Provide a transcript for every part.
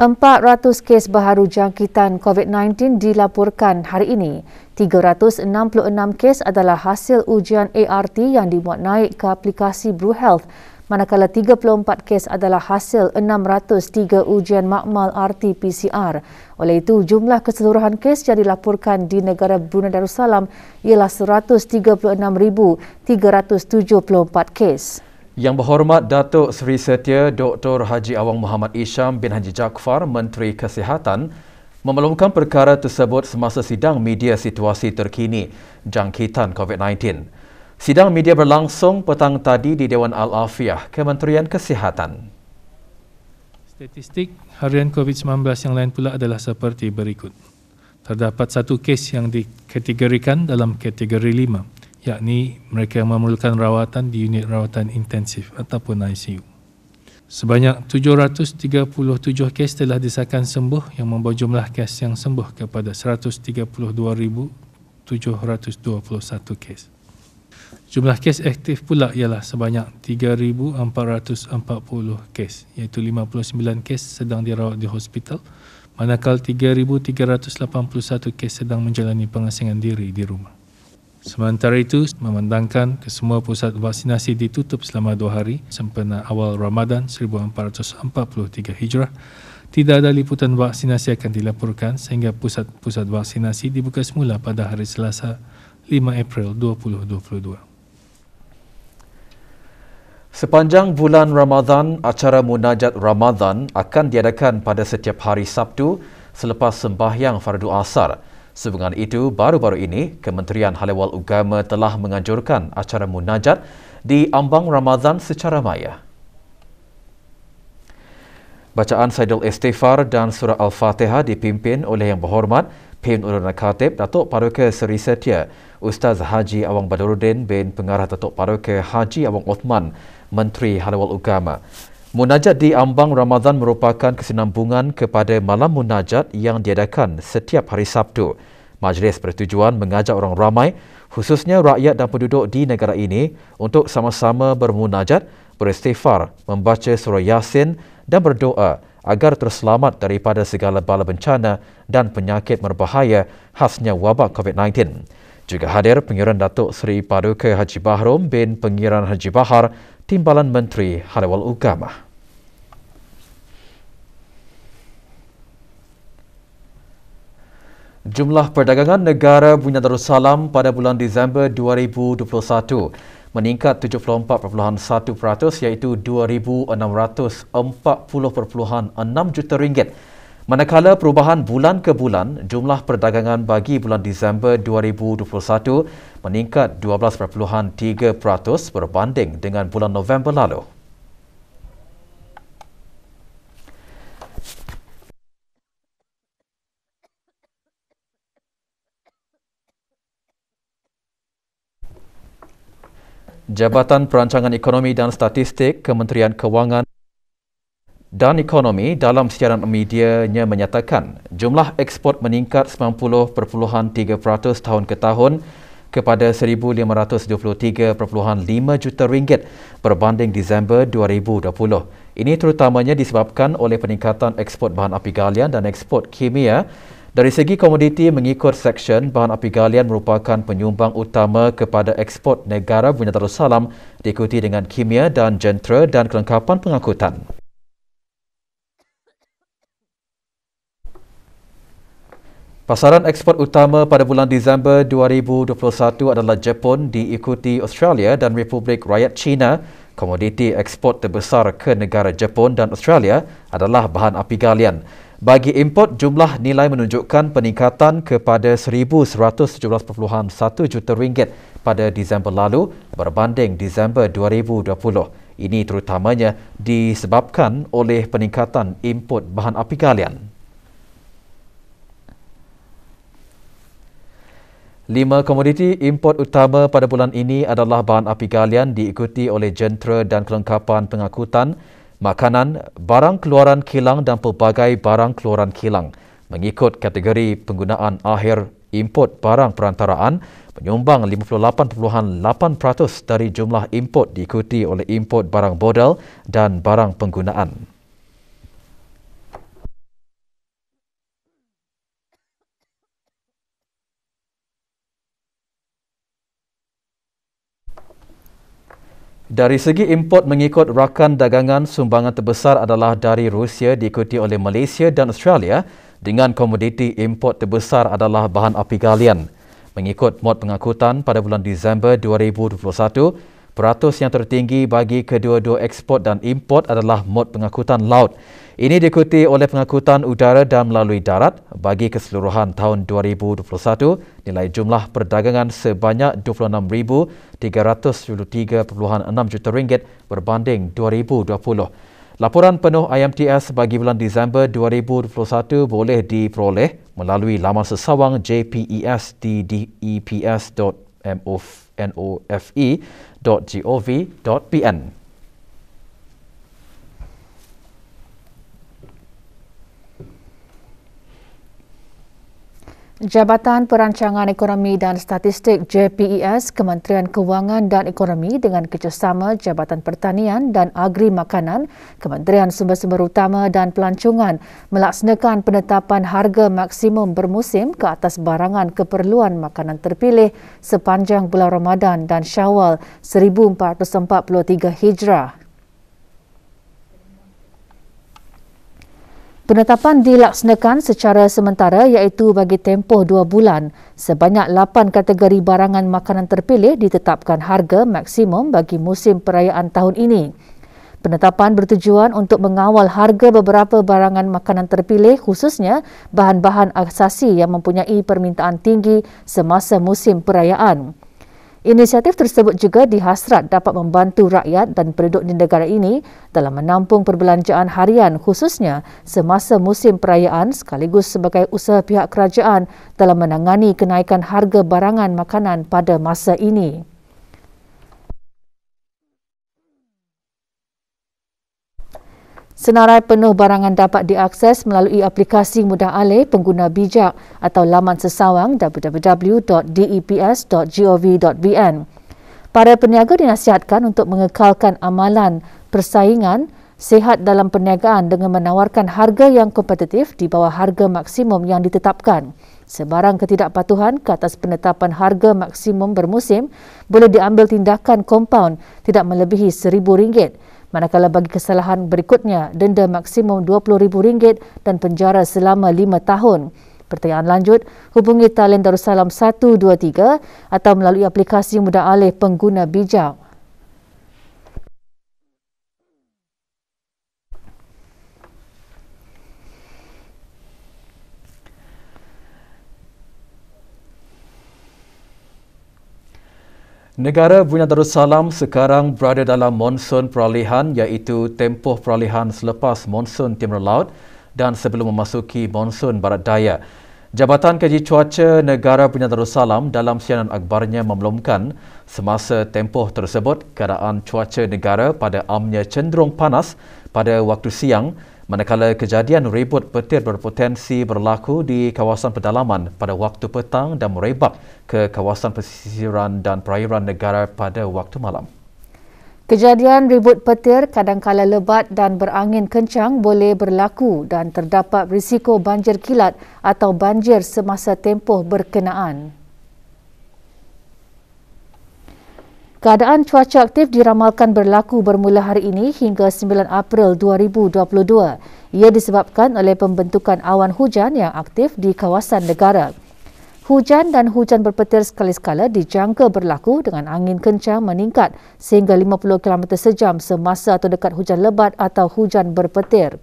400 kes baharu jangkitan COVID-19 dilaporkan hari ini. 366 kes adalah hasil ujian ART yang dimuat naik ke aplikasi BruHealth, manakala 34 kes adalah hasil 603 ujian makmal RT-PCR. Oleh itu, jumlah keseluruhan kes yang dilaporkan di negara Brunei Darussalam ialah 136,374 kes. Yang berhormat Datuk Seri Setia Dr. Haji Awang Muhammad Isham bin Haji Jaafar, Menteri Kesihatan, memaklumkan perkara tersebut semasa sidang media situasi terkini jangkitan COVID-19. Sidang media berlangsung petang tadi di Dewan Al-Afiah, Kementerian Kesihatan. Statistik harian COVID-19 yang lain pula adalah seperti berikut. Terdapat satu kes yang dikategorikan dalam kategori 5. Yakni mereka yang memerlukan rawatan di unit rawatan intensif ataupun ICU. Sebanyak 737 kes telah disahkan sembuh yang membawa jumlah kes yang sembuh kepada 132,721 kes. Jumlah kes aktif pula ialah sebanyak 3,440 kes, iaitu 59 kes sedang dirawat di hospital, manakala 3,381 kes sedang menjalani pengasingan diri di rumah. Sementara itu, memandangkan kesemua pusat vaksinasi ditutup selama 2 hari sempena awal Ramadan 1443 Hijrah, tidak ada liputan vaksinasi akan dilaporkan sehingga pusat-pusat vaksinasi dibuka semula pada hari Selasa 5 April 2022. Sepanjang bulan Ramadan, acara Munajat Ramadan akan diadakan pada setiap hari Sabtu selepas sembahyang fardu asar. Sehubungan itu, baru-baru ini, Kementerian Hal Ehwal Agama telah menganjurkan acara munajat di ambang Ramadan secara maya. Bacaan Saidul Istighfar dan Surah Al-Fatihah dipimpin oleh Yang Berhormat Pim Ulama Khatib Datuk Paduka Seri Setia Ustaz Haji Awang Badruddin bin Pengarah Datuk Paduka Haji Awang Othman, Menteri Hal Ehwal Agama. Munajat di ambang Ramadan merupakan kesinambungan kepada malam munajat yang diadakan setiap hari Sabtu. Majlis bertujuan mengajak orang ramai, khususnya rakyat dan penduduk di negara ini untuk sama-sama bermunajat, beristighfar, membaca surah Yasin dan berdoa agar terselamat daripada segala bala bencana dan penyakit berbahaya khasnya wabak COVID-19. Juga hadir Pengiran Datuk Seri Paduka Haji Bahrom bin Pengiran Haji Bahar, Timbalan Menteri Hal Ehwal Agama. Jumlah perdagangan negara Brunei Darussalam pada bulan Disember 2021 meningkat 74.1% iaitu 2,640.6 juta ringgit. Manakala perubahan bulan ke bulan, jumlah perdagangan bagi bulan Disember 2021 meningkat 12.3% berbanding dengan bulan November lalu. Jabatan Perancangan Ekonomi dan Statistik Kementerian Kewangan dan Ekonomi dalam siaran medianya menyatakan jumlah ekspor meningkat 90.3% tahun ke tahun kepada 1,523.5 juta ringgit berbanding Disember 2020. Ini terutamanya disebabkan oleh peningkatan ekspor bahan api galian dan ekspor kimia. Dari segi komoditi mengikut seksyen, bahan api galian merupakan penyumbang utama kepada ekspor negara Brunei Darussalam diikuti dengan kimia dan jentera dan kelengkapan pengangkutan. Pasaran ekspor utama pada bulan Disember 2021 adalah Jepun diikuti Australia dan Republik Rakyat China. Komoditi ekspor terbesar ke negara Jepun dan Australia adalah bahan api galian. Bagi import, jumlah nilai menunjukkan peningkatan kepada 1,117.1 juta ringgit pada Disember lalu berbanding Disember 2020. Ini terutamanya disebabkan oleh peningkatan import bahan api galian. 5 komoditi import utama pada bulan ini adalah bahan api galian diikuti oleh jentera dan kelengkapan pengangkutan, makanan, barang keluaran kilang dan pelbagai barang keluaran kilang. Mengikut kategori penggunaan akhir, import barang perantaraan menyumbang 58.8% dari jumlah import diikuti oleh import barang modal dan barang penggunaan. Dari segi import mengikut rakan dagangan, sumbangan terbesar adalah dari Rusia diikuti oleh Malaysia dan Australia dengan komoditi import terbesar adalah bahan api galian. Mengikut mod pengangkutan pada bulan Disember 2021, peratus yang tertinggi bagi kedua-dua ekspor dan import adalah mod pengangkutan laut. Ini diikuti oleh pengangkutan udara dan melalui darat. Bagi keseluruhan tahun 2021, nilai jumlah perdagangan sebanyak RM26,373.6 juta berbanding 2020. Laporan penuh IMTS bagi bulan Disember 2021 boleh diperoleh melalui laman sesawang JPES di deps.nofe.gov.pn. Jabatan Perancangan Ekonomi dan Statistik JPES, Kementerian Kewangan dan Ekonomi dengan kerjasama Jabatan Pertanian dan Agri Makanan, Kementerian Sumber-Sumber Utama dan Pelancongan melaksanakan penetapan harga maksimum bermusim ke atas barangan keperluan makanan terpilih sepanjang bulan Ramadan dan Syawal 1443 Hijrah. Penetapan dilaksanakan secara sementara iaitu bagi tempoh 2 bulan. Sebanyak 8 kategori barangan makanan terpilih ditetapkan harga maksimum bagi musim perayaan tahun ini. Penetapan bertujuan untuk mengawal harga beberapa barangan makanan terpilih khususnya bahan-bahan asasi yang mempunyai permintaan tinggi semasa musim perayaan. Inisiatif tersebut juga dihasrat dapat membantu rakyat dan penduduk di negara ini dalam menampung perbelanjaan harian khususnya semasa musim perayaan sekaligus sebagai usaha pihak kerajaan dalam menangani kenaikan harga barangan makanan pada masa ini. Senarai penuh barangan dapat diakses melalui aplikasi mudah alih pengguna bijak atau laman sesawang www.deps.gov.bn. Para peniaga dinasihatkan untuk mengekalkan amalan persaingan sihat dalam perniagaan dengan menawarkan harga yang kompetitif di bawah harga maksimum yang ditetapkan. Sebarang ketidakpatuhan ke atas penetapan harga maksimum bermusim boleh diambil tindakan kompaun tidak melebihi RM1,000. Manakala bagi kesalahan berikutnya, denda maksimum RM20,000 dan penjara selama 5 tahun. Pertanyaan lanjut, hubungi talian Darussalam 123 atau melalui aplikasi mudah alih pengguna bijak. Negara Brunei Darussalam sekarang berada dalam monsun peralihan iaitu tempoh peralihan selepas monsun timur laut dan sebelum memasuki monsun barat daya. Jabatan Kaji Cuaca Negara Brunei Darussalam dalam siaran akhbarnya memaklumkan semasa tempoh tersebut keadaan cuaca negara pada amnya cenderung panas pada waktu siang manakala kejadian ribut petir berpotensi berlaku di kawasan pedalaman pada waktu petang dan merebak ke kawasan pesisiran dan perairan negara pada waktu malam. Kejadian ribut petir kadangkala lebat dan berangin kencang boleh berlaku dan terdapat risiko banjir kilat atau banjir semasa tempoh berkenaan. Keadaan cuaca aktif diramalkan berlaku bermula hari ini hingga 9 April 2022. Ia disebabkan oleh pembentukan awan hujan yang aktif di kawasan negara. Hujan dan hujan berpetir sekali-sekala dijangka berlaku dengan angin kencang meningkat sehingga 50 km sejam semasa atau dekat hujan lebat atau hujan berpetir.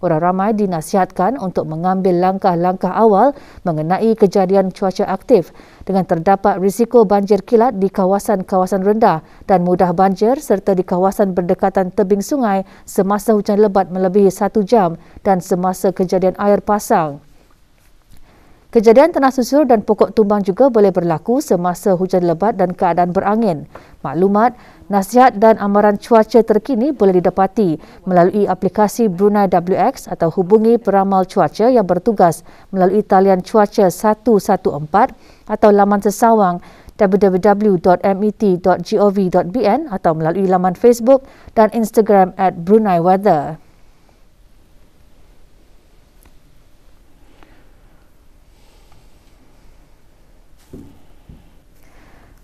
Orang ramai dinasihatkan untuk mengambil langkah-langkah awal mengenai kejadian cuaca aktif dengan terdapat risiko banjir kilat di kawasan-kawasan rendah dan mudah banjir serta di kawasan berdekatan tebing sungai semasa hujan lebat melebihi 1 jam dan semasa kejadian air pasang. Kejadian tanah susur dan pokok tumbang juga boleh berlaku semasa hujan lebat dan keadaan berangin. Maklumat, nasihat dan amaran cuaca terkini boleh didapati melalui aplikasi Brunei WX atau hubungi peramal cuaca yang bertugas melalui talian cuaca 114 atau laman sesawang www.met.gov.bn atau melalui laman Facebook dan Instagram @BruneiWeather.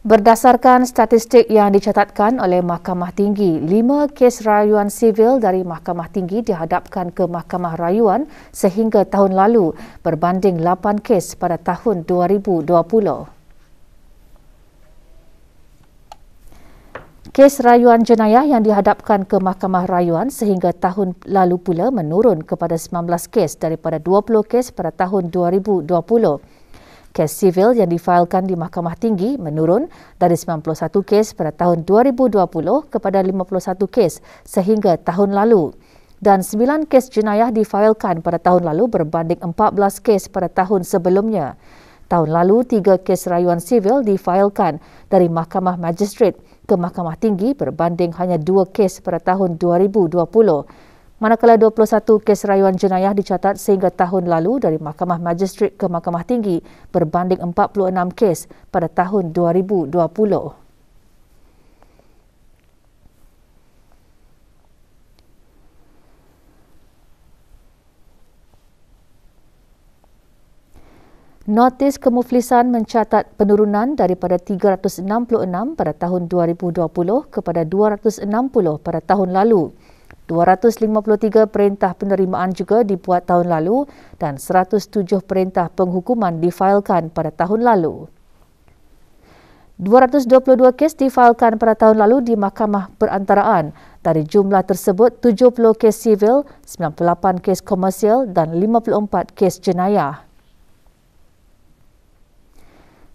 Berdasarkan statistik yang dicatatkan oleh Mahkamah Tinggi, 5 kes rayuan sivil dari Mahkamah Tinggi dihadapkan ke Mahkamah Rayuan sehingga tahun lalu berbanding 8 kes pada tahun 2020. Kes rayuan jenayah yang dihadapkan ke Mahkamah Rayuan sehingga tahun lalu pula menurun kepada 19 kes daripada 20 kes pada tahun 2020. Kes sivil yang difailkan di Mahkamah Tinggi menurun dari 91 kes pada tahun 2020 kepada 51 kes sehingga tahun lalu. Dan 9 kes jenayah difailkan pada tahun lalu berbanding 14 kes pada tahun sebelumnya. Tahun lalu, 3 kes rayuan sivil difailkan dari Mahkamah Magistrate ke Mahkamah Tinggi berbanding hanya 2 kes pada tahun 2020. Manakala 21 kes rayuan jenayah dicatat sehingga tahun lalu dari Mahkamah Magistrate ke Mahkamah Tinggi berbanding 46 kes pada tahun 2020. Notis kemuflisan mencatat penurunan daripada 366 pada tahun 2020 kepada 260 pada tahun lalu. 253 perintah penerimaan juga dibuat tahun lalu dan 107 perintah penghukuman difailkan pada tahun lalu. 222 kes difailkan pada tahun lalu di Mahkamah Perantaraan. Dari jumlah tersebut, 70 kes sivil, 98 kes komersial dan 54 kes jenayah.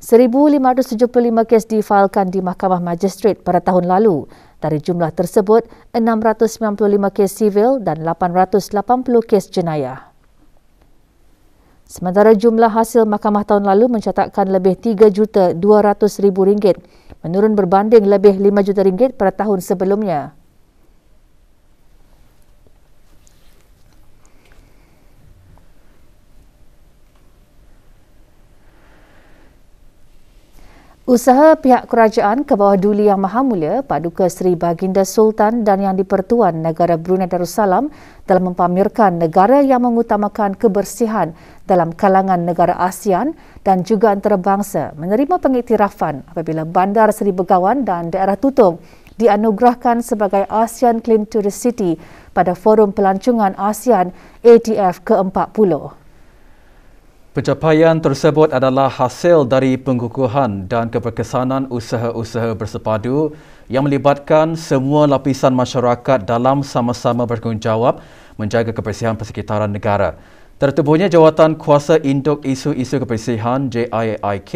1,575 kes difailkan di Mahkamah Magistrate pada tahun lalu. Dari jumlah tersebut, 695 kes sivil dan 880 kes jenayah. Sementara jumlah hasil mahkamah tahun lalu mencatatkan lebih RM3.200.000, menurun berbanding lebih RM5 juta pada tahun sebelumnya. Usaha pihak kerajaan ke bawah Duli Yang Maha Mulia Paduka Seri Baginda Sultan dan Yang di-Pertuan Negara Brunei Darussalam dalam mempamerkan negara yang mengutamakan kebersihan dalam kalangan negara ASEAN dan juga antarabangsa menerima pengiktirafan apabila Bandar Seri Begawan dan Daerah Tutong dianugerahkan sebagai ASEAN Clean Tourist City pada Forum Pelancongan ASEAN ATF ke-40. Pencapaian tersebut adalah hasil dari pengukuhan dan keberkesanan usaha-usaha bersepadu yang melibatkan semua lapisan masyarakat dalam sama-sama bertanggungjawab menjaga kebersihan persekitaran negara. Tertubuhnya Jawatan Kuasa Induk Isu-Isu Kebersihan JIIK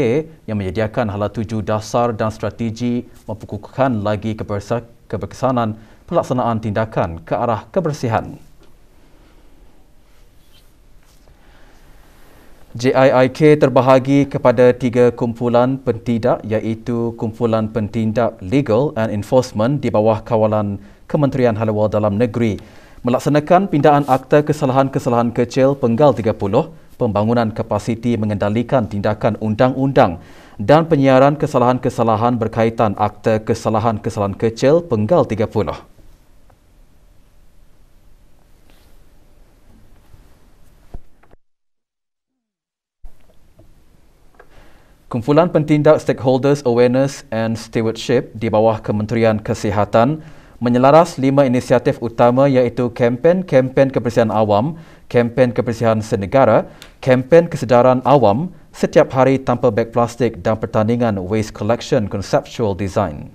yang menyediakan hala tuju dasar dan strategi memperkukuhkan lagi keberkesanan pelaksanaan tindakan ke arah kebersihan. JIIK terbahagi kepada 3 kumpulan pentindak iaitu Kumpulan Pentindak Legal and Enforcement di bawah kawalan Kementerian Hal Ehwal Dalam Negeri melaksanakan pindaan akta kesalahan-kesalahan kecil penggal 30, pembangunan kapasiti mengendalikan tindakan undang-undang dan penyiaran kesalahan-kesalahan berkaitan akta kesalahan-kesalahan kecil penggal 30. Kumpulan Pentindak Stakeholders Awareness and Stewardship di bawah Kementerian Kesihatan menyelaras 5 inisiatif utama iaitu kempen kebersihan awam, kempen kebersihan senegara, kempen kesedaran awam, setiap hari tanpa beg plastik dan pertandingan Waste Collection Conceptual Design.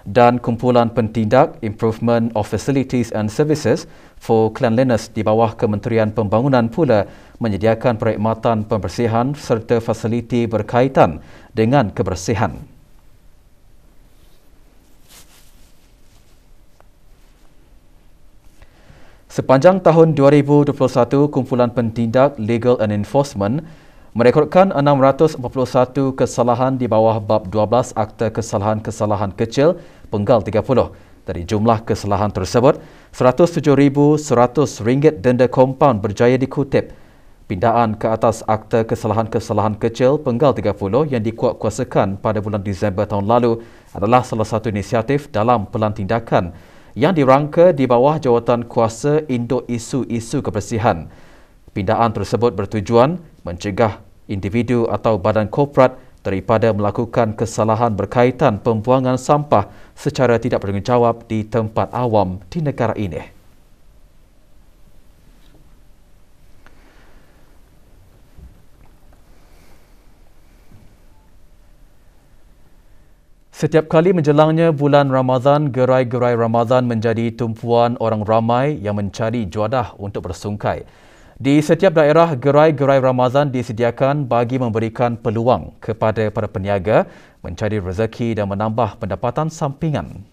Dan Kumpulan Pentindak Improvement of Facilities and Services for Cleanliness di bawah Kementerian Pembangunan pula menyediakan perkhidmatan pembersihan serta fasiliti berkaitan dengan kebersihan. Sepanjang tahun 2021, Kumpulan Pentindak Legal and Enforcement merekodkan 641 kesalahan di bawah bab 12 Akta Kesalahan-Kesalahan Kecil penggal 30. Dari jumlah kesalahan tersebut, RM107,100 denda kompaun berjaya dikutip. Pindaan ke atas Akta Kesalahan-Kesalahan Kecil penggal 30 yang dikuatkuasakan pada bulan Disember tahun lalu adalah salah satu inisiatif dalam pelan tindakan yang dirangka di bawah Jawatan Kuasa Induk Isu-Isu Kebersihan. Pindaan tersebut bertujuan mencegah individu atau badan korporat daripada melakukan kesalahan berkaitan pembuangan sampah secara tidak bertanggungjawab di tempat awam di negara ini. Setiap kali menjelangnya bulan Ramadan, gerai-gerai Ramadan menjadi tumpuan orang ramai yang mencari juadah untuk bersungkai. Di setiap daerah, gerai-gerai Ramadan disediakan bagi memberikan peluang kepada para peniaga mencari rezeki dan menambah pendapatan sampingan.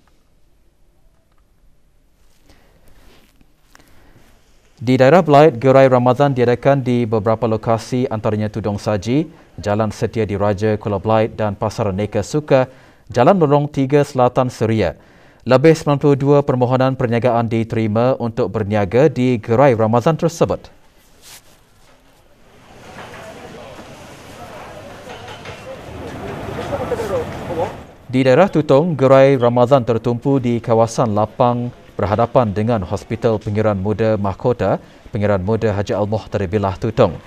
Di daerah Belait, gerai Ramadan diadakan di beberapa lokasi antaranya Tudung Saji, Jalan Setia Diraja, Kuala Belait dan Pasar Neka Suka, Jalan Lorong 3 Selatan Seria. Lebih 92 permohonan perniagaan diterima untuk berniaga di gerai Ramadan tersebut. Di daerah Tutong, gerai Ramadan tertumpu di kawasan lapang berhadapan dengan Hospital Pengiran Muda Mahkota, Pengiran Muda Haji Al-Muhtar Billah Tutong.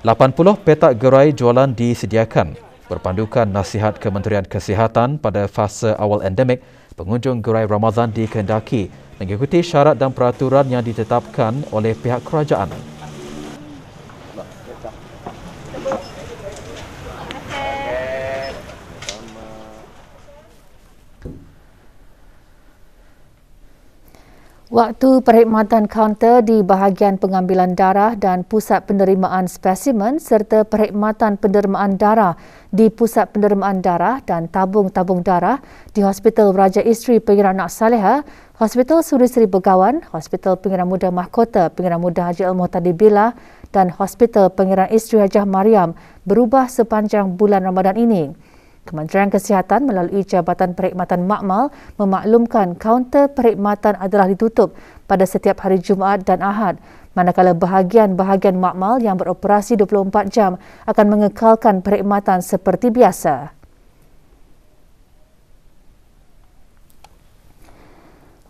80 petak gerai jualan disediakan. Berpandukan nasihat Kementerian Kesihatan pada fasa awal endemik, pengunjung gerai Ramadan dikehendaki mengikuti syarat dan peraturan yang ditetapkan oleh pihak kerajaan. Waktu perkhidmatan kaunter di bahagian pengambilan darah dan pusat penerimaan spesimen serta perkhidmatan penerimaan darah di pusat penerimaan darah dan tabung-tabung darah di Hospital Raja Isteri Pengiran Anak Saleha, Hospital Suri Sri Begawan, Hospital Pengiran Muda Mahkota Pengiran Muda Haji Al-Muhtar Billah dan Hospital Pengiran Isteri Hajah Mariam berubah sepanjang bulan Ramadan ini. Kementerian Kesihatan melalui Jabatan Perkhidmatan Makmal memaklumkan kaunter perkhidmatan adalah ditutup pada setiap hari Jumaat dan Ahad, manakala bahagian-bahagian makmal yang beroperasi 24 jam akan mengekalkan perkhidmatan seperti biasa.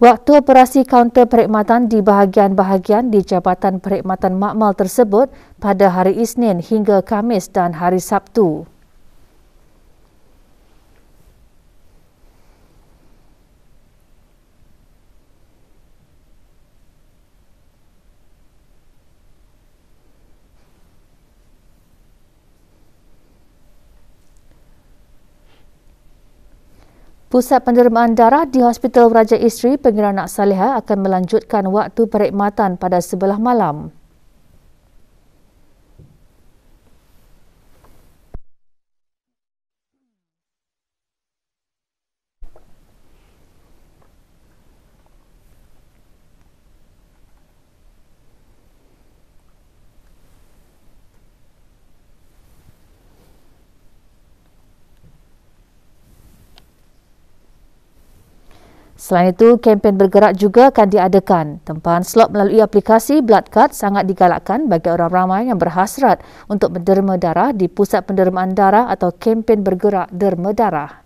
Waktu operasi kaunter perkhidmatan di bahagian-bahagian di Jabatan Perkhidmatan Makmal tersebut pada hari Isnin hingga Khamis dan hari Sabtu. Pusat penerimaan darah di Hospital Raja Isteri Pengiran Anak Saleha akan melanjutkan waktu perkhidmatan pada sebelah malam. Selain itu, kempen bergerak juga akan diadakan. Tempahan slot melalui aplikasi Blood Card sangat digalakkan bagi orang ramai yang berhasrat untuk menderma darah di pusat pendermaan darah atau kempen bergerak derma darah.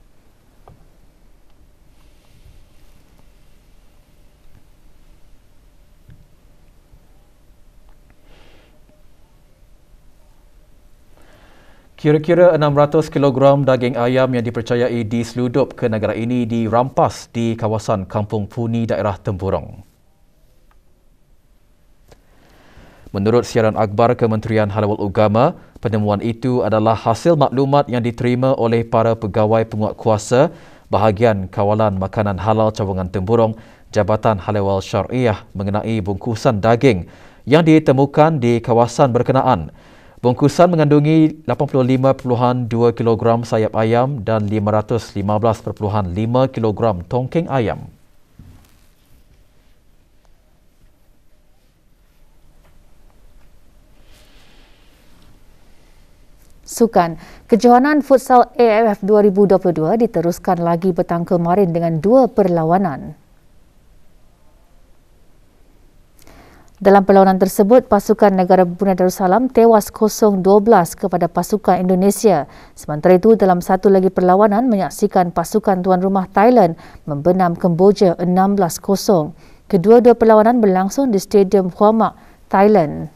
Kira-kira 600 kg daging ayam yang dipercayai diseludup ke negara ini dirampas di kawasan Kampung Puni, daerah Tempurung. Menurut siaran akhbar Kementerian Halal Agama, penemuan itu adalah hasil maklumat yang diterima oleh para pegawai penguatkuasa bahagian kawalan makanan halal Cawangan Tempurung, Jabatan Halal Syariah mengenai bungkusan daging yang ditemukan di kawasan berkenaan. Bungkusan mengandungi 85.2 kg sayap ayam dan 515.5 kg tongking ayam. Sukan, kejohanan futsal AFF 2022 diteruskan lagi petang kemarin dengan 2 perlawanan. Dalam perlawanan tersebut, pasukan negara Brunei Darussalam tewas 0-12 kepada pasukan Indonesia. Sementara itu, dalam satu lagi perlawanan menyaksikan pasukan tuan rumah Thailand membenam Kemboja 16-0. Kedua-dua perlawanan berlangsung di Stadium Hua Mak, Thailand.